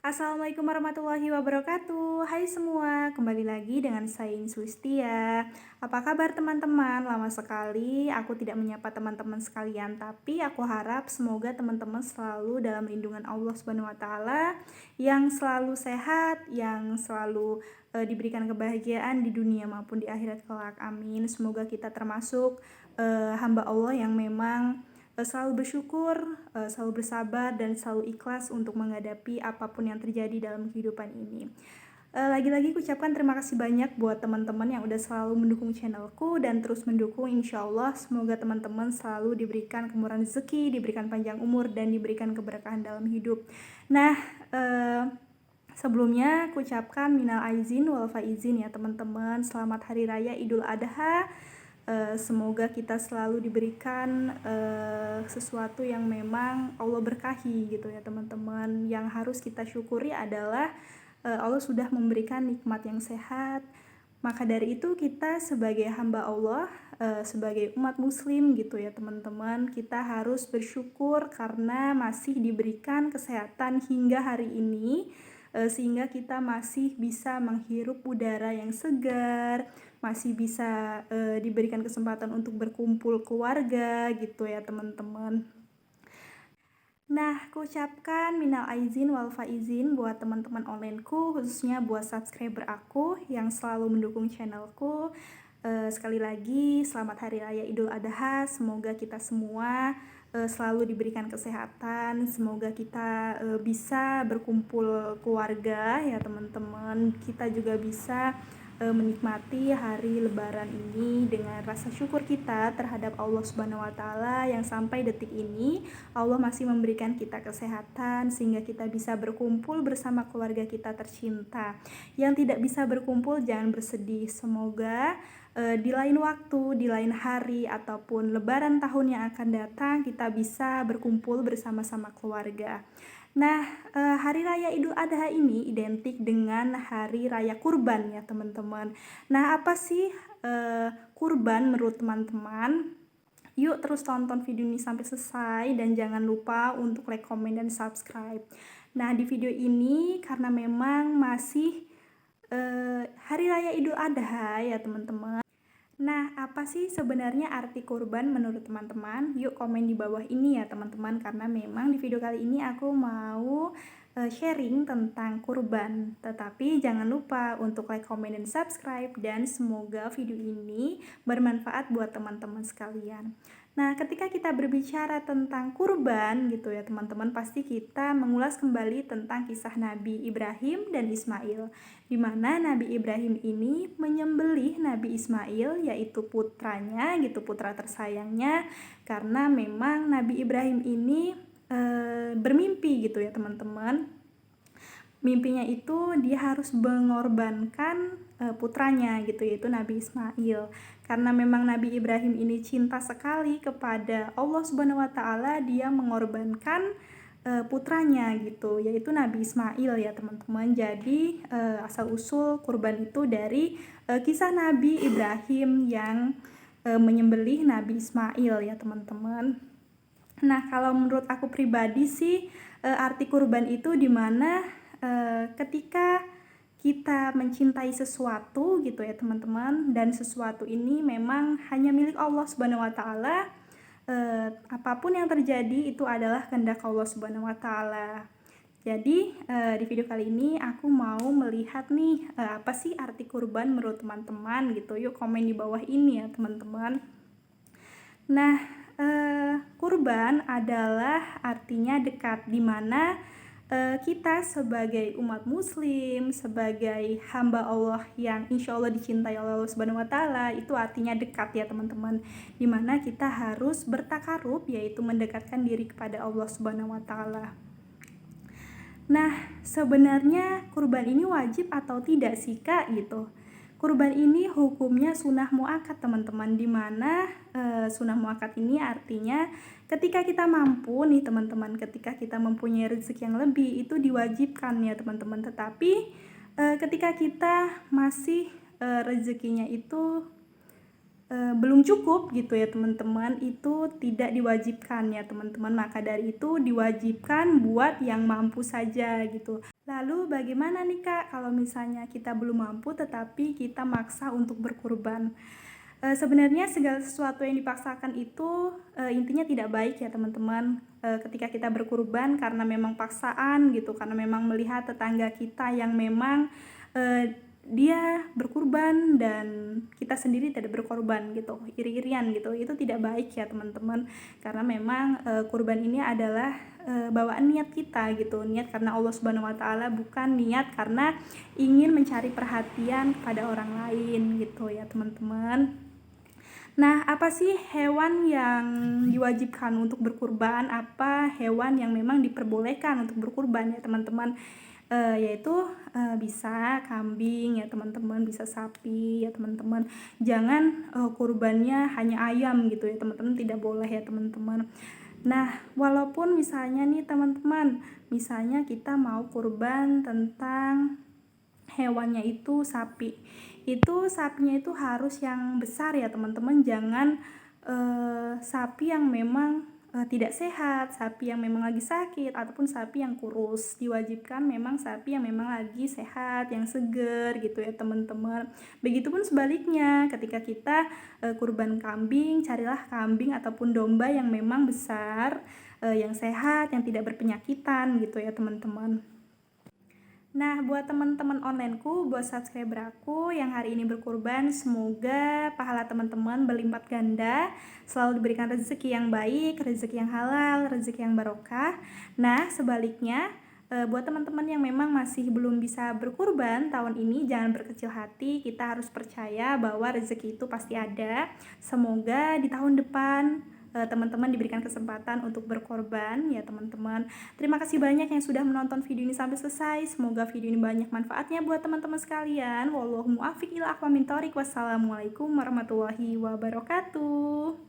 Assalamualaikum warahmatullahi wabarakatuh. Hai semua, kembali lagi dengan saya Sulistia. Apa kabar teman-teman? Lama sekali aku tidak menyapa teman-teman sekalian, tapi aku harap semoga teman-teman selalu dalam lindungan Allah Subhanahu wa taala, yang selalu sehat, yang selalu diberikan kebahagiaan di dunia maupun di akhirat kelak. Amin. Semoga kita termasuk hamba Allah yang memang selalu bersyukur, selalu bersabar, dan selalu ikhlas untuk menghadapi apapun yang terjadi dalam kehidupan ini. Lagi-lagi ucapkan terima kasih banyak buat teman-teman yang udah selalu mendukung channelku dan terus mendukung. Insya Allah semoga teman-teman selalu diberikan kemurahan rezeki, diberikan panjang umur, dan diberikan keberkahan dalam hidup. Nah, sebelumnya aku ucapkan minal aizin wal faizin ya teman-teman. Selamat Hari Raya Idul Adha. Semoga kita selalu diberikan sesuatu yang memang Allah berkahi gitu ya teman-teman. Yang harus kita syukuri adalah Allah sudah memberikan nikmat yang sehat. Maka dari itu kita sebagai hamba Allah, sebagai umat muslim gitu ya teman-teman, kita harus bersyukur karena masih diberikan kesehatan hingga hari ini, sehingga kita masih bisa menghirup udara yang segar, masih bisa diberikan kesempatan untuk berkumpul keluarga gitu ya teman-teman. Nah, aku ucapkan minal aizin wal faizin buat teman-teman onlineku, khususnya buat subscriber aku yang selalu mendukung channelku. Sekali lagi, selamat Hari Raya Idul Adha. Semoga kita semua selalu diberikan kesehatan. Semoga kita bisa berkumpul keluarga ya teman-teman. Kita juga bisa menikmati hari lebaran ini dengan rasa syukur kita terhadap Allah Subhanahu wa taala yang sampai detik ini Allah masih memberikan kita kesehatan sehingga kita bisa berkumpul bersama keluarga kita tercinta. Yang tidak bisa berkumpul jangan bersedih. Semoga di lain waktu, di lain hari ataupun lebaran tahun yang akan datang kita bisa berkumpul bersama-sama keluarga. Nah, Hari Raya Idul Adha ini identik dengan Hari Raya Kurban ya teman-teman. Nah, apa sih kurban menurut teman-teman? Yuk terus tonton video ini sampai selesai dan jangan lupa untuk like, komen, dan subscribe. Nah, di video ini karena memang masih Hari Raya Idul Adha ya teman-teman. Nah, apa sih sebenarnya arti kurban menurut teman-teman? Yuk komen di bawah ini ya teman-teman, karena memang di video kali ini aku mau sharing tentang kurban. Tetapi jangan lupa untuk like, komen, dan subscribe, dan semoga video ini bermanfaat buat teman-teman sekalian. Nah, ketika kita berbicara tentang kurban gitu ya teman-teman, pasti kita mengulas kembali tentang kisah Nabi Ibrahim dan Ismail, di mana Nabi Ibrahim ini menyembelih Nabi Ismail, yaitu putranya gitu, putra tersayangnya, karena memang Nabi Ibrahim ini bermimpi gitu ya teman-teman. Mimpinya itu dia harus mengorbankan putranya gitu, yaitu Nabi Ismail. Karena memang Nabi Ibrahim ini cinta sekali kepada Allah Subhanahu wa taala, dia mengorbankan putranya gitu, yaitu Nabi Ismail ya teman-teman. Jadi asal usul kurban itu dari kisah Nabi Ibrahim yang menyembelih Nabi Ismail ya teman-teman. Nah, kalau menurut aku pribadi sih arti kurban itu dimana ketika kita mencintai sesuatu gitu ya teman-teman, dan sesuatu ini memang hanya milik Allah Subhanahu wa taala, apapun yang terjadi itu adalah kehendak Allah Subhanahu wa taala. Jadi di video kali ini aku mau melihat nih apa sih arti kurban menurut teman-teman gitu. Yuk komen di bawah ini ya teman-teman. Nah, kurban adalah artinya dekat, dimana kita sebagai umat muslim, sebagai hamba Allah yang insya Allah dicintai oleh Allah Subhanahu wa taala, itu artinya dekat ya teman-teman, dimana kita harus bertakarub, yaitu mendekatkan diri kepada Allah Subhanahu wa taala. Nah, sebenarnya kurban ini wajib atau tidak sih Kak gitu? Kurban ini hukumnya sunnah muakkad teman-teman, dimana sunnah muakkad ini artinya ketika kita mampu nih teman-teman, ketika kita mempunyai rezeki yang lebih itu diwajibkan ya teman-teman. Tetapi ketika kita masih rezekinya itu belum cukup gitu ya teman-teman, itu tidak diwajibkan ya teman-teman. Maka dari itu diwajibkan buat yang mampu saja gitu. Lalu bagaimana nih Kak kalau misalnya kita belum mampu tetapi kita maksa untuk berkurban? Sebenarnya segala sesuatu yang dipaksakan itu intinya tidak baik ya teman-teman. Ketika kita berkurban karena memang paksaan gitu, karena memang melihat tetangga kita yang memang dia berkurban dan kita sendiri tidak berkorban gitu, iri-irian gitu, itu tidak baik ya teman-teman. Karena memang kurban ini adalah bawaan niat kita gitu, niat karena Allah Subhanahu Wa Taala, bukan niat karena ingin mencari perhatian kepada orang lain gitu ya teman-teman. Nah, apa sih hewan yang diwajibkan untuk berkurban? Apa hewan yang memang diperbolehkan untuk berkurban ya teman-teman? Yaitu bisa kambing ya teman-teman, bisa sapi ya teman-teman. Jangan kurbannya hanya ayam gitu ya teman-teman, tidak boleh ya teman-teman. Nah, walaupun misalnya nih teman-teman, misalnya kita mau kurban tentang hewannya itu sapi, itu sapinya itu harus yang besar ya teman-teman. Jangan sapi yang memang tidak sehat, sapi yang memang lagi sakit, ataupun sapi yang kurus. Diwajibkan memang sapi yang memang lagi sehat, yang seger gitu ya teman-teman. Begitupun sebaliknya, ketika kita kurban kambing, carilah kambing ataupun domba yang memang besar, yang sehat, yang tidak berpenyakitan gitu ya teman-teman. Nah, buat teman-teman onlineku, buat subscriber aku yang hari ini berkurban, semoga pahala teman-teman berlipat ganda, selalu diberikan rezeki yang baik, rezeki yang halal, rezeki yang barokah. Nah, sebaliknya, buat teman-teman yang memang masih belum bisa berkurban tahun ini, jangan berkecil hati, kita harus percaya bahwa rezeki itu pasti ada. Semoga di tahun depan teman-teman diberikan kesempatan untuk berkorban ya teman-teman. Terima kasih banyak yang sudah menonton video ini sampai selesai. Semoga video ini banyak manfaatnya buat teman-teman sekalian. Wallahu muwaffiq ila aqwamit thoriq. Wassalamualaikum warahmatullahi wabarakatuh.